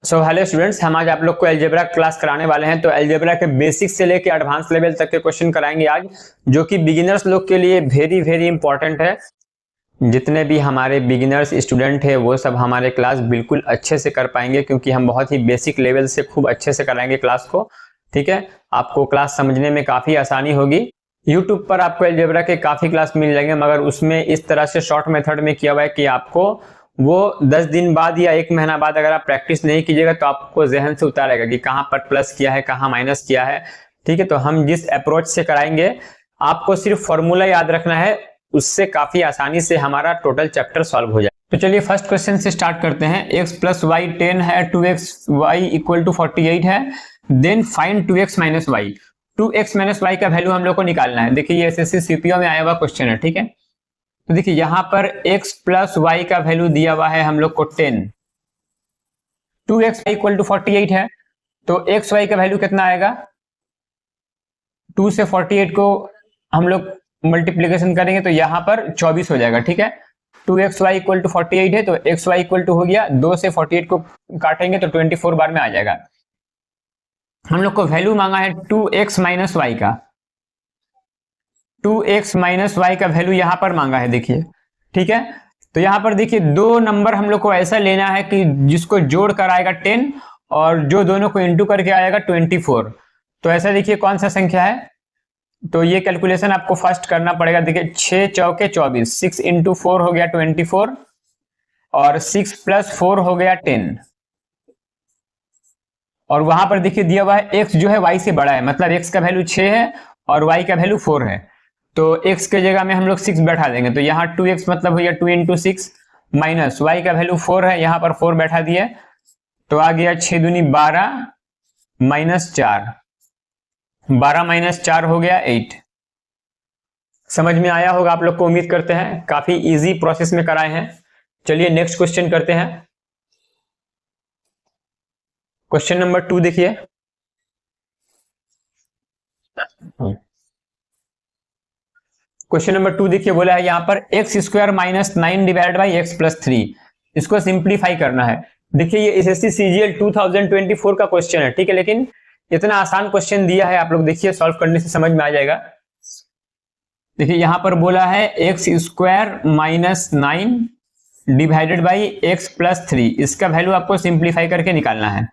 Hello students, हम आज आप लोग को अलजेब्रा क्लास कराने वाले हैं। तो अलजेब्रा के बेसिक से लेके एडवांस लेवल तक के क्वेश्चन कराएंगे आज, जो कि बिगिनर्स लोग के लिए वेरी वेरी इंपॉर्टेंट है। जितने भी हमारे बिगिनर्स स्टूडेंट है वो सब हमारे क्लास बिल्कुल अच्छे से कर पाएंगे, क्योंकि हम बहुत ही बेसिक लेवल से खूब अच्छे से कराएंगे क्लास को। ठीक है, आपको क्लास समझने में काफी आसानी होगी। यूट्यूब पर आपको अलजेब्रा के काफी क्लास मिल जाएंगे, मगर उसमें इस तरह से शॉर्ट मेथड में किया हुआ है कि आपको वो 10 दिन बाद या 1 महीना बाद अगर आप प्रैक्टिस नहीं कीजिएगा तो आपको जहन से उतारेगा कि कहाँ पर प्लस किया है, कहाँ माइनस किया है। ठीक है, तो हम जिस अप्रोच से कराएंगे आपको सिर्फ फॉर्मूला याद रखना है, उससे काफी आसानी से हमारा टोटल चैप्टर सॉल्व हो जाए। तो चलिए फर्स्ट क्वेश्चन से स्टार्ट करते हैं। x प्लस वाई 10 है, 2x y इक्वल टू 48 है, then find 2x minus y. 2x minus y का वैल्यू हम लोग को निकालना है। देखिए ये एसएससी सीपीओ में आया हुआ क्वेश्चन है। ठीक है, तो देखिए यहां पर x प्लस वाई का वैल्यू दिया हुआ है हम लोग को 10, 2x इक्वल टू 48 है, तो x y का वैल्यू कितना आएगा? 2 से 48 को हम लोग मल्टीप्लीकेशन करेंगे तो यहां पर 24 हो जाएगा। ठीक है, 2xy इक्वल टू 48 है, तो xy इक्वल टू हो गया 2 से 48 को काटेंगे तो 24 बार में आ जाएगा। हम लोग को वैल्यू मांगा है 2x माइनस वाई का, 2x माइनस वाई का वैल्यू यहां पर मांगा है। देखिए ठीक है, तो यहां पर देखिए दो नंबर हम लोग को ऐसा लेना है कि जिसको जोड़ कर आएगा 10 और जो दोनों को इंटू करके आएगा 24। तो ऐसा देखिए कौन सा संख्या है, तो ये कैलकुलेशन आपको फर्स्ट करना पड़ेगा। देखिए 6 चौके 24, 6 इंटू 4 हो गया 24 और 6 प्लस 4 हो गया 10। और वहां पर देखिए दिया हुआ है x जो है y से बड़ा है, मतलब x का वैल्यू 6 है और y का वैल्यू 4 है, तो x के जगह में हम लोग 6 बैठा देंगे, तो यहाँ 2x मतलब हो गया 2 इंटू 6 माइनस y का वैल्यू 4 है, यहाँ पर 4 बैठा दिए तो आ गया 6 दूनी 12 माइनस 4, 12 माइनस 4 हो गया 8। समझ में आया होगा आप लोग को, उम्मीद करते हैं काफी इजी प्रोसेस में कराए हैं। चलिए नेक्स्ट क्वेश्चन करते हैं। क्वेश्चन नंबर 2 देखिए। क्वेश्चन नंबर 2 देखिए, बोला है यहाँ पर x square minus 9 divide by x plus 3, इसको सिंप्लीफाई करना है। देखिए ये एसएससी सीजीएल 2024 का क्वेश्चन है। ठीक है, लेकिन इतना आसान क्वेश्चन दिया है, आप लोग देखिए सॉल्व करने से समझ में आ जाएगा। देखिए यहां पर बोला है x square minus 9 divided by x plus 3, इसका वैल्यू आपको सिंप्लीफाई करके निकालना है।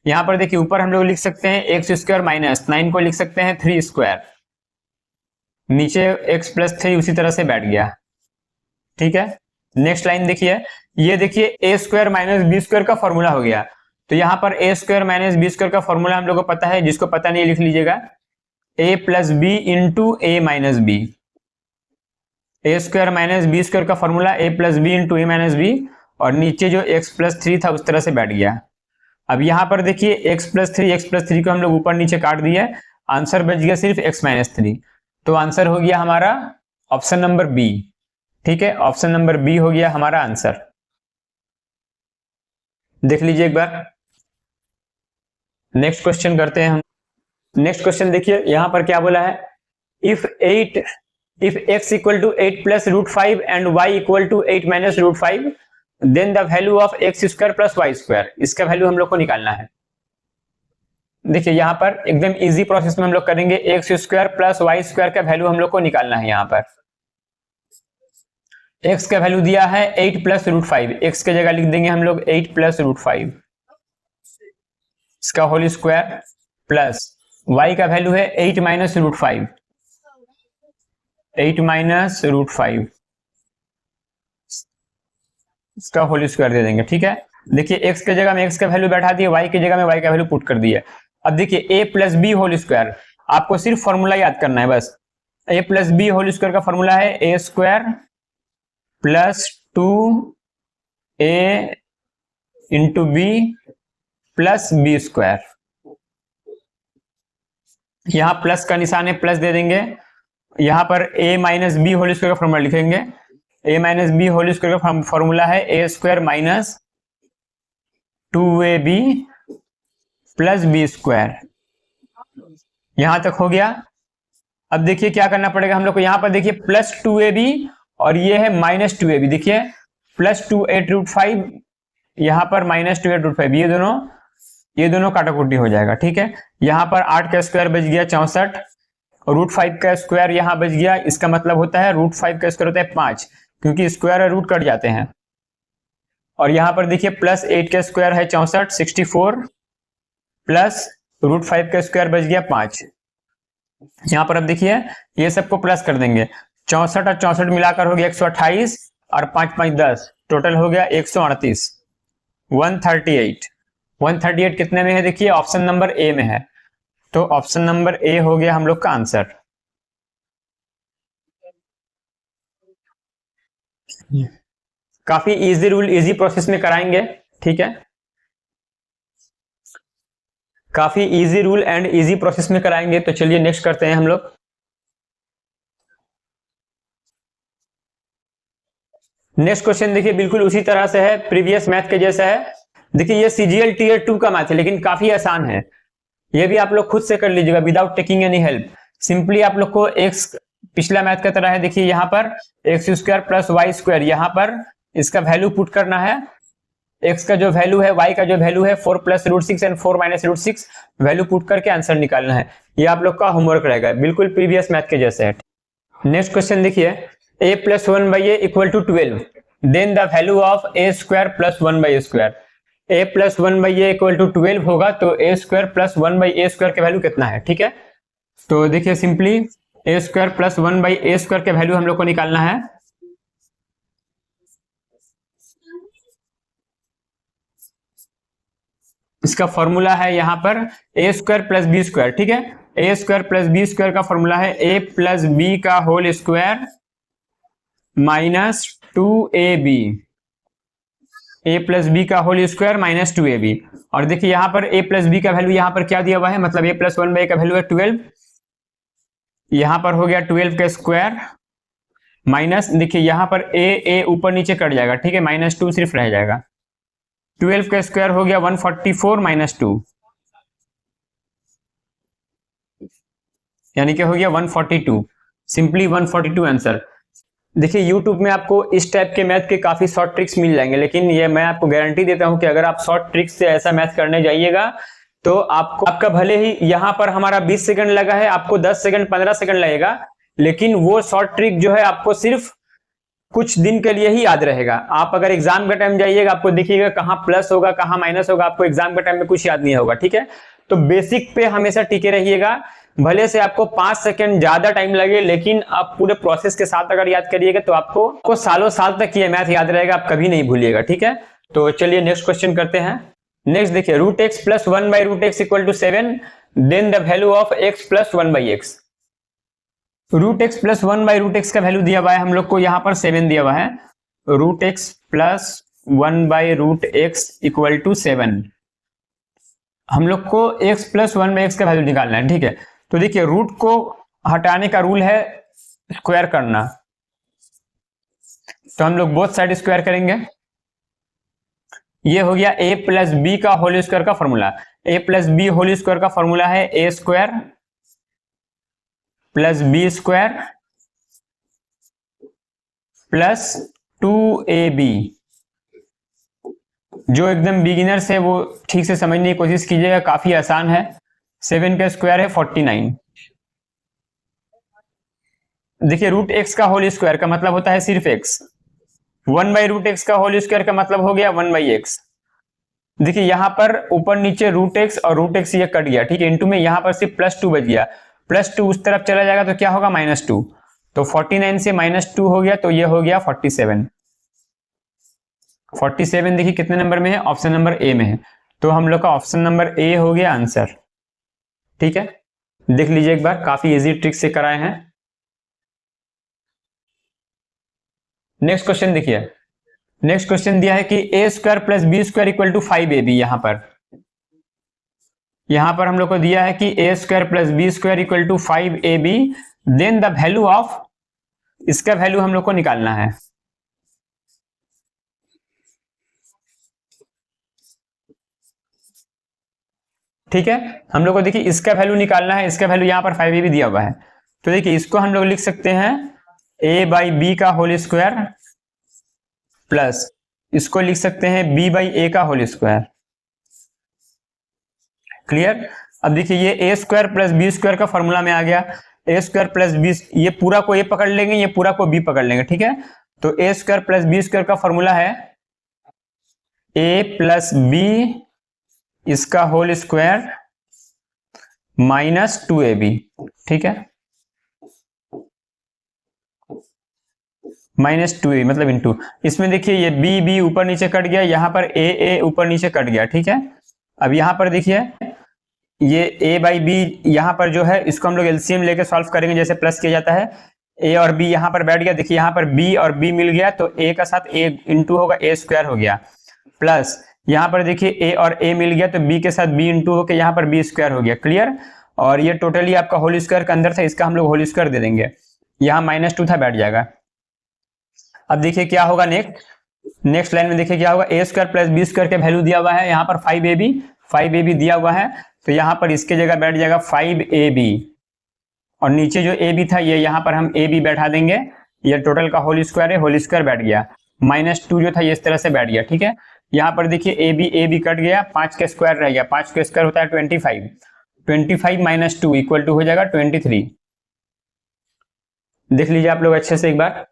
यहां पर देखिए ऊपर हम लोग लिख सकते हैं एक्स स्क्वायर माइनस 9 को लिख सकते हैं 3 स्क्वायर, नीचे x प्लस 3 उसी तरह से बैठ गया। ठीक है, नेक्स्ट लाइन देखिए, ये देखिए ए स्क्वायर माइनस बी स्क्वायर का फॉर्मूला हो गया, तो यहां पर ए स्क्वायर माइनस बी स्क्वायर का फॉर्मूला हम लोग को पता है, जिसको पता नहीं लिख लीजिएगा, ए प्लस बी इंटू ए माइनस बी। ए स्क्वायर माइनस बी स्क्वायर का फॉर्मूला ए प्लस बी इंटू ए माइनस बी, और नीचे जो x प्लस 3 था उस तरह से बैठ गया। अब यहां पर देखिए x प्लस 3 को हम लोग ऊपर नीचे काट दिए, आंसर बच गया सिर्फ x माइनस 3, तो आंसर हो गया हमारा ऑप्शन नंबर बी। ठीक है, ऑप्शन नंबर बी हो गया हमारा आंसर। देख लीजिए एक बार। नेक्स्ट क्वेश्चन करते हैं हम। नेक्स्ट क्वेश्चन देखिए यहां पर क्या बोला है, if x equal to 8 plus root 5 and y equal to 8 minus root 5, then the value of x square plus y square, इसका वैल्यू हम लोग को निकालना है। देखिए यहां पर एकदम इजी प्रोसेस में हम लोग करेंगे, x square plus y square का वैल्यू हम लोग को निकालना है। यहां पर x का वैल्यू दिया है 8 प्लस रूट 5, एक्स के जगह लिख देंगे हम लोग 8 प्लस रूट 5, इसका होल स्क्वायर, प्लस y का वैल्यू है 8 माइनस रूट 5, 8 माइनस रूट 5, इसका होल स्क्वायर दे देंगे। ठीक है, देखिए x के जगह में x का वैल्यू बैठा दिए, y की जगह में y का वैल्यू पुट कर दिया। अब देखिए a plus B whole square, आपको सिर्फ फॉर्मूला याद करना है बस। a plus B whole square का फॉर्मूला है ए square plus 2a into B plus B square, यहां प्लस का निशान है, प्लस दे देंगे। यहां पर a minus B whole square का फॉर्मूला लिखेंगे, a minus B whole square का फॉर्मूला है ए square minus 2ab plus B square, यहां तक हो गया। अब देखिए क्या करना पड़ेगा हम लोग को, यहां पर देखिए प्लस 2ab और ये है माइनस 2ab, देखिए प्लस 2 8 रूट 5 यहाँ पर -2/√5, ये दोनों काटाकुटी हो जाएगा, ठीक है। यहाँ पर 8 का स्क्वायर बच गया 64, √5 का स्क्वायर यहाँ बच गया, इसका मतलब होता है √5 का स्क्वायर होता है 5, क्योंकि स्क्वायर और रूट कट जाते हैं। और यहाँ पर देखिए +8 का स्क्वायर है 64, 64 प्लस √5 का स्क्वायर बच गया 5। यहाँ पर अब देखिए ये सबको प्लस कर देंगे, 64 और 64 मिलाकर हो गया 128 और 5 5 10, टोटल हो गया 138, 138 कितने में है? देखिए ऑप्शन नंबर ए में है, तो ऑप्शन नंबर ए हो गया हम लोग का आंसर। काफी इजी रूल इजी प्रोसेस में कराएंगे, ठीक है, काफी easy rule and easy process में कराएंगे। तो चलिए नेक्स्ट करते हैं हम लोग। नेक्स्ट क्वेश्चन देखिए बिल्कुल उसी तरह से है, प्रीवियस मैथ के जैसा है। देखिए ये सीजीएल टीयर 2 का मैथ है, लेकिन काफी आसान है, ये भी आप लोग खुद से कर लीजिएगा without taking any help. Simply आप लोग को एक्स पिछला मैथ की तरह है, देखिए यहाँ पर x² + y², यहाँ पर इसका वैल्यू पुट करना है, x का जो वैल्यू है, y का जो वैल्यू है 4 + √6 एंड 4 - √6 वैल्यू पुट करके आंसर निकालना है। ये आप लोग का होमवर्क रहेगा, बिल्कुल प्रीवियस मैथ के जैसे है। नेक्स्ट क्वेश्चन देखिए, a + 1/a = 12, then the value of a² + 1/a²। a + 1/a = 12 होगा, तो a² + 1/a² के वैल्यू कितना है, ठीक है। तो देखिए सिंपली a² + 1/a² के वैल्यू हम लोग को निकालना है। इसका फॉर्मूला है यहाँ पर a² + b², ठीक है। a² + b² का फॉर्मूला है a + b का whole square -2ab, a + b का होल स्क्वायर -2ab। और देखिए यहाँ पर a + b का वैल्यू यहाँ पर क्या दिया हुआ है, मतलब a + 1/a का वैल्यू है 12, यहाँ पर हो गया 12 का स्क्वायर माइनस, देखिए यहाँ पर a ऊपर नीचे कट जाएगा, ठीक है, -2 सिर्फ रह जाएगा, 12 का स्क्वायर हो गया 144 - 2, यानी कि हो गया 142, सिंपली 142 आंसर। देखिए YouTube में आपको इस टाइप के मैथ के काफी शॉर्ट ट्रिक्स मिल जाएंगे, लेकिन ये मैं आपको गारंटी देता हूं कि अगर आप शॉर्ट ट्रिक्स से ऐसा मैथ करने जाइएगा तो आपका भले ही यहाँ पर हमारा 20 सेकंड लगा है, आपको 10 सेकंड 15 सेकंड लगेगा, लेकिन वो शॉर्ट ट्रिक जो है आपको सिर्फ कुछ दिन के लिए ही याद रहेगा। आप अगर एग्जाम के टाइम जाइएगा, आपको देखिएगा कहाँ प्लस होगा कहाँ माइनस होगा, आपको एग्जाम के टाइम में कुछ याद नहीं होगा, ठीक है। तो बेसिक पे हमेशा टिके रहिएगा, भले से आपको 5 सेकंड ज्यादा टाइम लगे, लेकिन आप पूरे प्रोसेस के साथ अगर याद करिएगा तो आपको सालों साल तक ये मैथ याद रहेगा, आप कभी नहीं भूलिएगा, ठीक है। तो चलिए नेक्स्ट क्वेश्चन करते हैं। नेक्स्ट देखिए, √x + 1/√x = 7, then the value of x + 1/x। √x + 1/√x का वैल्यू दिया हुआ है हम लोग को, यहाँ पर 7 दिया हुआ है, √x + 1/√x = 7। हम लोग को x + 1/x का वैल्यू निकालना है, ठीक है। तो देखिए रूट को हटाने का रूल है स्क्वायर करना, तो हम लोग बोथ साइड स्क्वायर करेंगे। ये हो गया a + b का होल स्क्वायर का formula, a + b whole square का फॉर्मूला है a² + b² + 2ab। जो एकदम बिगिनर्स है वो ठीक से समझने की कोशिश कीजिएगा, काफी आसान है। 7 का स्क्वायर है 49। देखिए √x का होल स्क्वायर का मतलब होता है सिर्फ x, 1/√x का होल स्क्वायर का मतलब हो गया 1/x। देखिए यहाँ पर ऊपर नीचे √x और √x ये कट गया, ठीक है, इनटू में यहाँ पर सिर्फ +2 बच गया, +2 उस तरफ चला जाएगा तो क्या होगा -2, तो 49 से -2 हो गया, तो ये हो गया 47। 47 देखिए कितने नंबर में है, ऑप्शन नंबर ए में है, तो हम लोग का ऑप्शन नंबर ए हो गया आंसर, ठीक है। देख लीजिए एक बार, काफी इजी ट्रिक से कराए हैं। नेक्स्ट क्वेश्चन देखिए, नेक्स्ट क्वेश्चन दिया है कि a² + b² = 5ab। यहां पर हम लोग को दिया है कि a² + b² = 5ab, then the value of, इसका वैल्यू हम लोग को निकालना है। ठीक है, हम लोग को देखिए इसका वैल्यू निकालना है, इसका वैल्यू यहाँ पर 5ab दिया हुआ है, तो देखिए इसको हम लोग लिख सकते हैं a/b का होल स्क्वायर प्लस इसको लिख सकते हैं b बाई ए का होल स्क्वायर। क्लियर। अब देखिए ये ए स्क्वायर प्लस बी स्क्वायर का फॉर्मूला में आ गया। ए स्क्वायर प्लस बी, ये पूरा को ए पकड़ लेंगे, ये पूरा को बी पकड़ लेंगे, ठीक है। तो ए स्क्वायर प्लस बी स्क्वायर का फॉर्मूला है ए प्लस बी इसका होल स्क्वायर माइनस 2ab, ठीक है। माइनस 2a मतलब इंटू, इसमें देखिए ये बी बी ऊपर नीचे कट गया, यहां पर ए ऊपर नीचे कट गया, ठीक है। अब यहां पर देखिए ये a बाई बी यहां पर जो है इसको हम लोग एलसीएम लेके सॉल्व करेंगे, जैसे प्लस किया जाता है। a और b यहां पर बैठ गया, देखिए यहां पर b और b मिल गया तो a का साथ a इंटू होगा, a स्क्वायर हो गया, प्लस यहां पर देखिए a और a मिल गया तो b के साथ b इंटू होकर यहां पर b स्क्वायर हो गया। क्लियर। और ये टोटली आपका होल स्क्वायर के अंदर था, इसका हम लोग होल स्क्वायर दे देंगे, यहां -2 था बैठ जाएगा। अब देखिए क्या होगा नेक्स्ट लाइन में, देखिए क्या होगा, ए स्क्वायर प्लस बी स्क्वायर का वैल्यू दिया हुआ है, यहाँ पर 5ab दिया हुआ है, तो यहाँ पर इसके जगह बैठ जाएगा 5ab, और नीचे जो ab था ये यहाँ पर हम ab बैठा देंगे, ये टोटल का होल स्क्वायर है, होल स्क्वायर बैठ गया, -2 जो था ये इस तरह से बैठ गया, ठीक है। यहाँ पर देखिए ab कट गया, 5 का स्क्वायर रह गया, 5 का स्क्वायर होता है 25, 25 माइनस 2 इक्वल टू हो जाएगा 23। देख लीजिए आप लोग अच्छे से एक बार,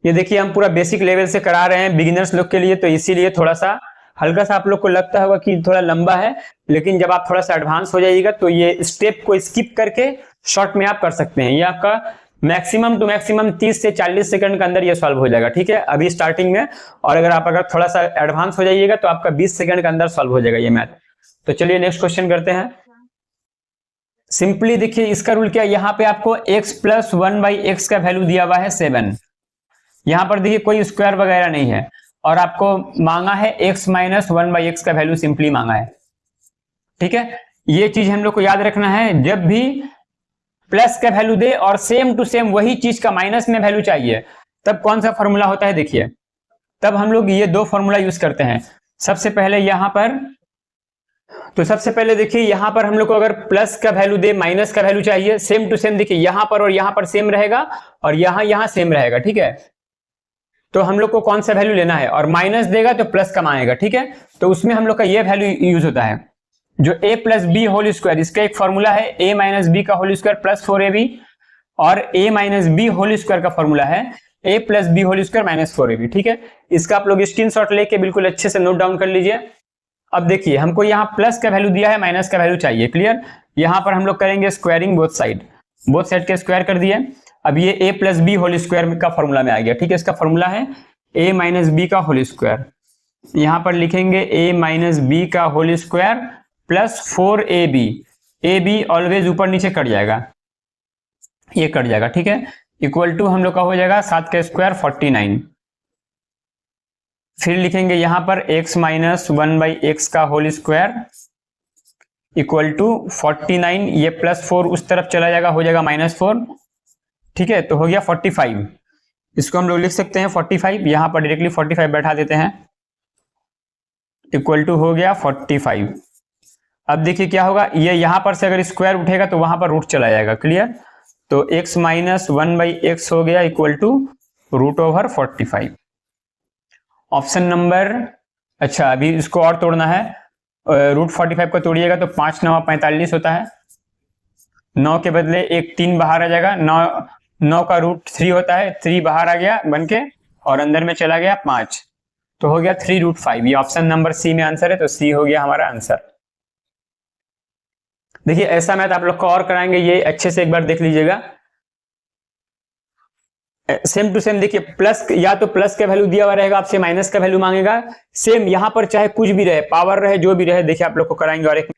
ये देखिए हम पूरा बेसिक लेवल से करा रहे हैं बिगिनर्स लोग के लिए, तो इसीलिए थोड़ा सा हल्का सा आप लोग को लगता होगा कि थोड़ा लंबा है, लेकिन जब आप थोड़ा सा एडवांस हो जाइएगा तो ये स्टेप को स्किप करके शॉर्ट में आप कर सकते हैं। ये आपका मैक्सिमम टू मैक्सिमम 30 से 40 सेकंड के अंदर ये सॉल्व हो जाएगा, ठीक है, अभी स्टार्टिंग में। और अगर थोड़ा सा एडवांस हो जाइएगा तो आपका 20 सेकंड के अंदर सॉल्व हो जाएगा ये मैथ। तो चलिए नेक्स्ट क्वेश्चन करते हैं। सिंपली देखिए इसका रूल क्या है, यहाँ पे आपको x प्लस 1/x का वैल्यू दिया हुआ है 7, यहां पर देखिए कोई स्क्वायर वगैरह नहीं है, और आपको मांगा है x माइनस 1/x का वैल्यू सिंपली मांगा है, ठीक है। ये चीज हम लोग को याद रखना है, जब भी प्लस का वैल्यू दे और सेम टू सेम वही चीज का माइनस में वैल्यू चाहिए, तब कौन सा फॉर्मूला होता है, देखिए तब हम लोग ये 2 फॉर्मूला यूज करते हैं। सबसे पहले यहां पर, तो सबसे पहले देखिए यहां पर हम लोग को अगर प्लस का वैल्यू दे माइनस का वैल्यू चाहिए, सेम टू सेम देखिए यहां पर और यहां पर सेम रहेगा, और यहां सेम रहेगा, ठीक है। तो हम लोग को कौन सा वैल्यू लेना है, और माइनस देगा तो प्लस कम आएगा, ठीक है। तो उसमें हम लोग का ये वैल्यू यूज होता है, जो a plus B whole square, इसका एक फॉर्मूला है a माइनस बी का होल स्क्वायर प्लस 4ab, और a minus B whole square का फॉर्मूला है a plus B whole square minus 4ab, ठीक है। इसका आप लोग स्क्रीनशॉट लेके बिल्कुल अच्छे से नोट डाउन कर लीजिए। अब देखिए हमको यहाँ प्लस का वैल्यू दिया है, माइनस का वैल्यू चाहिए, क्लियर। यहाँ पर हम लोग करेंगे स्क्वायरिंग बोथ साइड के स्क्वायर कर दिए। अब ये a plus B whole square का फॉर्मूला में आ गया, ठीक है। इसका फॉर्मूला है a माइनस बी का होल स्क्वायर, यहां पर लिखेंगे a माइनस बी का whole square plus 4ab, ab always ऊपर नीचे कट जाएगा, ये कट जाएगा, ठीक है, इक्वल टू हम लोग का हो जाएगा 7 का स्क्वायर 49। फिर लिखेंगे यहां पर x माइनस 1/x का होल स्क्वायर इक्वल टू 49, ये प्लस 4 उस तरफ चला जाएगा, हो जाएगा -4, ठीक है। तो हो गया 45, इसको हम लोग लिख सकते हैं 45, यहां पर डायरेक्टली 45 बैठा देते हैं, इक्वल टू हो गया 45। अब देखिए क्या होगा, ये यहां पर से अगर स्क्वायर उठेगा तो वहां पर रूट चला जाएगा, क्लियर। तो x माइनस 1/x हो गया इक्वल टू √45। ऑप्शन नंबर, अच्छा अभी इसको और तोड़ना है, √45 को तोड़िएगा तो 5 9 45 होता है, 9 के बदले एक 3 बाहर आ जाएगा, 9 का √3 होता है, 3 बाहर आ गया बनके, और अंदर में चला गया 5, तो हो गया 3√5। ये ऑप्शन नंबर सी में आंसर है, तो सी हो गया हमारा आंसर। देखिए ऐसा मैथ आप लोग को और कराएंगे, ये अच्छे से एक बार देख लीजिएगा। सेम टू सेम देखिए, प्लस या तो प्लस का वैल्यू दिया हुआ रहेगा, आपसे माइनस का वैल्यू मांगेगा, सेम यहां पर चाहे कुछ भी रहे, पावर रहे, जो भी रहे, देखिए आप लोग को कराएंगे। और एक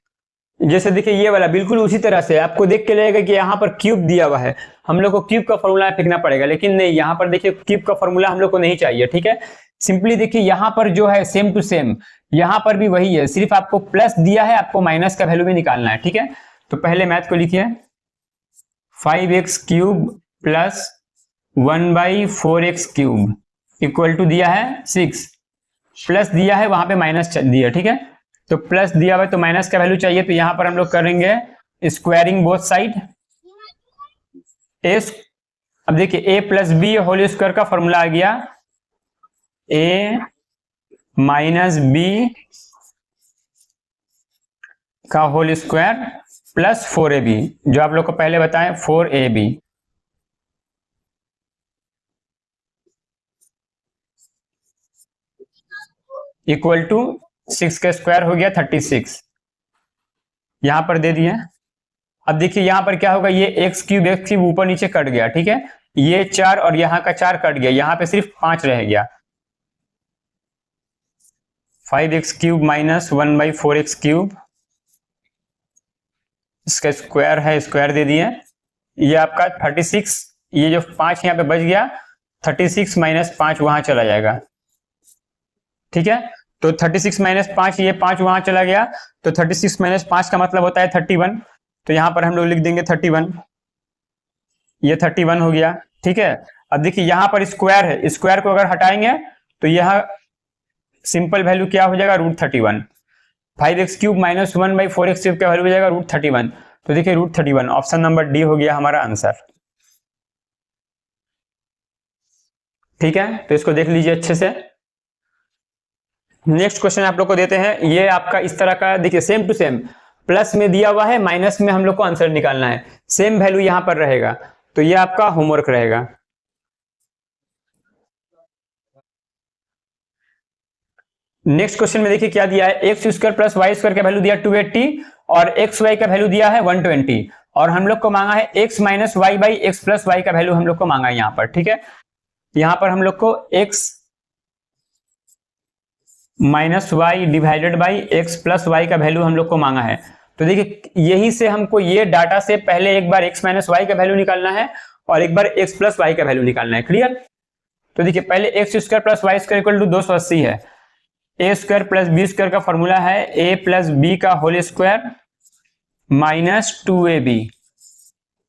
जैसे देखिए ये वाला बिल्कुल उसी तरह से आपको देख के लगेगा कि यहाँ पर क्यूब दिया हुआ है, हम लोग को क्यूब का फॉर्मूला फेंकना पड़ेगा, लेकिन नहीं, यहाँ पर देखिए क्यूब का फॉर्मूला हम लोग को नहीं चाहिए, ठीक है। सिंपली देखिए यहाँ पर जो है सेम टू सेम, यहाँ पर भी वही है, सिर्फ आपको प्लस दिया है, आपको माइनस का वैल्यू भी निकालना है, ठीक है। तो पहले मैथ को लिखिए, 5x cube plus 1/4x cube equal to दिया है 6, प्लस दिया है वहां पे माइनस दिया, ठीक है। तो प्लस दिया हुआ है तो माइनस का वैल्यू चाहिए, तो यहां पर हम लोग करेंगे स्क्वायरिंग बोथ साइड अब देखिए a plus B whole square का फॉर्मूला आ गया ए माइनस बी का होल स्क्वायर प्लस 4ab, जो आप लोग को पहले बताएं 4ab इक्वल टू 6 का स्क्वायर हो गया 36, यहां पर दे दिए। अब देखिए यहां पर क्या होगा, ये एक्स क्यूब ऊपर नीचे कट गया, ठीक है, ये 4 और यहां का 4 कट गया, यहां पे सिर्फ 5 रह गया। 5x cube minus 1/4x cube, इसका स्क्वायर है, स्क्वायर दे दिए। ये आपका 36, ये जो 5 यहाँ पे बच गया, 36 माइनस 5 वहां चला जाएगा, ठीक है। तो 36 माइनस 5, ये 5 वहां चला गया, तो 36 माइनस 5 का मतलब होता है 31, तो यहां पर हम लोग लिख देंगे 31, ये 31 हो गया, ठीक है। अब देखिए यहां पर स्क्वायर है, स्क्वायर को अगर हटाएंगे तो यह सिंपल वैल्यू क्या हो जाएगा, √31। 5x cube minus 1/4x cube का वैल्यू हो जाएगा √31, तो देखिए √31, ऑप्शन नंबर डी हो गया हमारा आंसर, ठीक है। तो इसको देख लीजिए अच्छे से। नेक्स्ट क्वेश्चन आप लोग को देते हैं, ये आपका इस तरह का, देखिए सेम टू सेम, प्लस में दिया हुआ है, माइनस में हम लोग को आंसर निकालना है, सेम वैल्यू यहां पर रहेगा, तो ये आपका होमवर्क रहेगा। नेक्स्ट क्वेश्चन में देखिए क्या दिया है, x square plus y square का वैल्यू दिया 280 और एक्स वाई का वैल्यू दिया है 120, और हम लोग को मांगा है x minus y by x plus y का वैल्यू हम लोग को मांगा है यहां पर, ठीक है। यहां पर हम लोग को x minus y divided by x plus y का वैल्यू हम लोग को मांगा है। तो देखिए यही से हमको ये डाटा से पहले एक बार एक्स माइनस वाई का वैल्यू निकालना है और एक बार एक्स प्लस वाई का वैल्यू निकालना है, क्लियर। तो देखिए पहले x square plus y square equal to 280 है, ए स्क्वायर प्लस बी स्क्वायर का फॉर्मूला है ए प्लस बी का whole square minus 2ab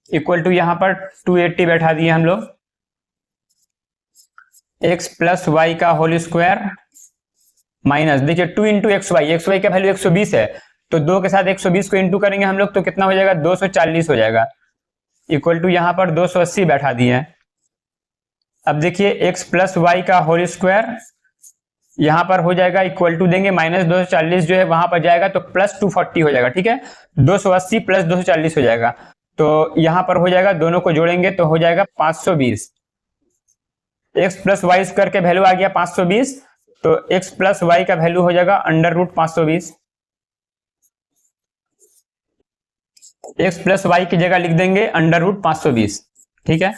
equal to यहां पर 280 बैठा दिए हम लोग, एक्स प्लस वाई का होल स्क्वायर माइनस, देखिए 2 इंटू एक्स वाई का वैल्यू 120 है, तो 2 के साथ 120 को इंटू करेंगे हम लोग तो कितना हो जाएगा, 240 हो जाएगा, इक्वल टू यहां पर 280 बैठा दिए हैं। अब देखिए एक्स प्लस वाई का होल स्क्वायर यहां पर हो जाएगा, इक्वल टू देंगे माइनस 240 जो है वहां पर जाएगा तो प्लस 240 हो जाएगा, ठीक है। 280 प्लस 240 हो जाएगा, तो यहां पर हो जाएगा, दोनों को जोड़ेंगे तो हो जाएगा 520। एक्स प्लस वाई स्क्वायर के वैल्यू आ गया 520, तो एक्स प्लस वाई का वैल्यू हो जाएगा √520। एक्स प्लस वाई की जगह लिख देंगे √520, ठीक है।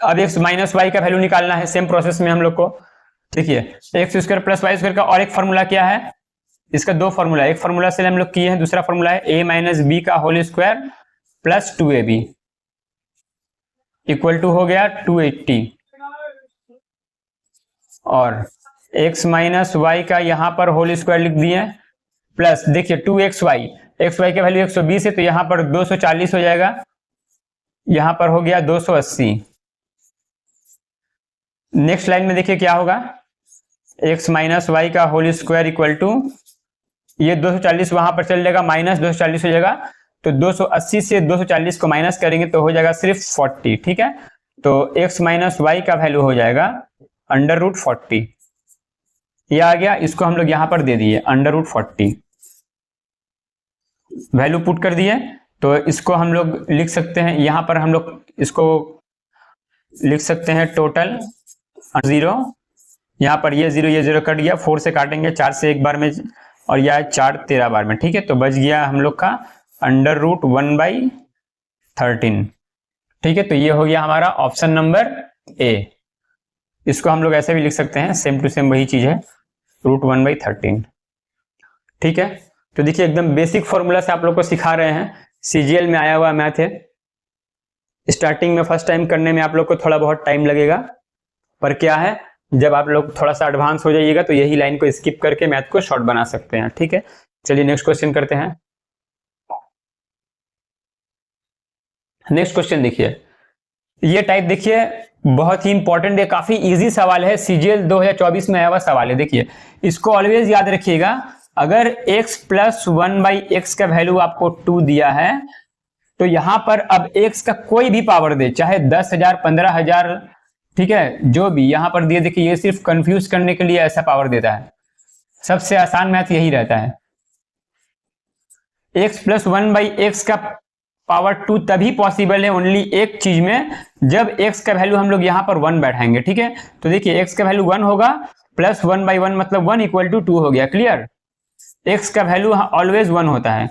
अब एक्स माइनस वाई का वैल्यू निकालना है, सेम प्रोसेस में हम लोग को। देखिए x square plus y square का और एक फॉर्मूला क्या है, इसका दो फॉर्मूला, एक फॉर्मूला से हम लोग किए हैं, दूसरा फॉर्मूला है ए माइनस बी का whole square plus 2ab equal to हो गया 280, और x माइनस वाई का यहां पर होल स्क्वायर लिख दिए प्लस, देखिए 2xy, xy का वैल्यू 120 है तो यहां पर 240 हो जाएगा, यहां पर हो गया 280। नेक्स्ट लाइन में देखिए क्या होगा, x माइनस वाई का होल स्क्वायर इक्वल टू, ये 240 वहां पर चल जाएगा, माइनस 240 हो जाएगा, तो 280 से 240 को माइनस करेंगे तो हो जाएगा सिर्फ 40, ठीक है। तो x माइनस वाई का वैल्यू हो जाएगा √40, ये आ गया, इसको हम लोग यहां पर दे दिए √40, वैल्यू पुट कर दिए, तो इसको हम लोग लिख सकते हैं, यहां पर हम लोग इसको लिख सकते हैं टोटल 0, यहां पर ये 0 कट गया, 4 से काटेंगे, 4 से एक बार में, और यह 4 13 बार में, ठीक है। तो बच गया हम लोग का √1/13, ठीक है। तो ये हो गया हमारा ऑप्शन नंबर ए, इसको हम लोग ऐसे भी लिख सकते हैं, सेम टू सेम वही चीज है, √1/13, ठीक है। तो देखिए एकदम बेसिक फॉर्मूला से आप लोग को सिखा रहे हैं, सीजीएल में आया हुआ मैथ है, स्टार्टिंग में फर्स्ट टाइम करने में आप लोग को थोड़ा बहुत टाइम लगेगा, पर क्या है, जब आप लोग थोड़ा सा एडवांस हो जाइएगा तो यही लाइन को स्किप करके मैथ को शॉर्ट बना सकते हैं, ठीक है। चलिए नेक्स्ट क्वेश्चन करते हैं। नेक्स्ट क्वेश्चन देखिए, ये टाइप देखिए बहुत ही इंपॉर्टेंट है, काफी इजी सवाल है, सीजीएल 2024 में आया हुआ सवाल है। देखिए इसको ऑलवेज याद रखिएगा, अगर x प्लस 1/x का वैल्यू आपको 2 दिया है तो यहां पर अब x का कोई भी पावर दे, चाहे 10,000, 15,000, ठीक है, जो भी यहाँ पर दिए, देखिए ये सिर्फ कंफ्यूज करने के लिए ऐसा पावर देता है। सबसे आसान मैथ यही रहता है। x प्लस 1/x का पावर 2 तभी पॉसिबल है ओनली एक चीज में, जब x का वैल्यू हम लोग यहाँ पर 1 बैठाएंगे। ठीक है, तो देखिए x का वैल्यू 1 होगा, प्लस 1/1 मतलब 1 इक्वल टू 2 हो गया। क्लियर, x का वैल्यू ऑलवेज 1 होता है।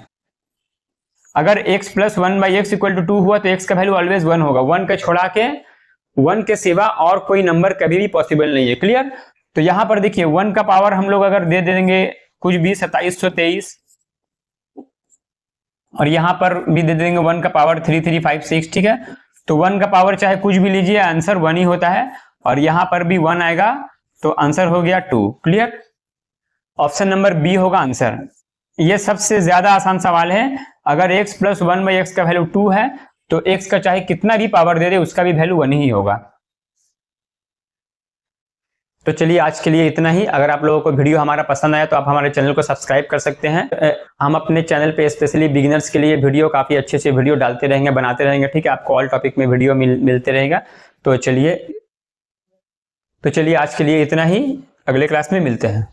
अगर x plus 1/x equal to 2 हुआ तो x का वैल्यू ऑलवेज 1 होगा। 1 के छोड़ा के 1 के सिवा और कोई नंबर कभी भी पॉसिबल नहीं है। क्लियर, तो यहां पर देखिए 1 का पावर हम लोग अगर दे देंगे कुछ भी 2723, और यहां पर भी दे देंगे 1 का पावर 3356। ठीक है, तो 1 का पावर चाहे कुछ भी लीजिए, आंसर 1 ही होता है, और यहां पर भी 1 आएगा तो आंसर हो गया 2। क्लियर, ऑप्शन नंबर बी होगा आंसर। ये सबसे ज्यादा आसान सवाल है। अगर x प्लस 1/x का वैल्यू 2 है तो x का चाहे कितना भी पावर दे दे उसका भी वैल्यू 1 ही होगा। तो चलिए आज के लिए इतना ही। अगर आप लोगों को वीडियो हमारा पसंद आया तो आप हमारे चैनल को सब्सक्राइब कर सकते हैं। हम अपने चैनल पे स्पेशली बिगिनर्स के लिए वीडियो, काफी अच्छे से वीडियो डालते रहेंगे, बनाते रहेंगे। ठीक है, आपको ऑल टॉपिक में वीडियो मिलते रहेगा। तो चलिए आज के लिए इतना ही, अगले क्लास में मिलते हैं।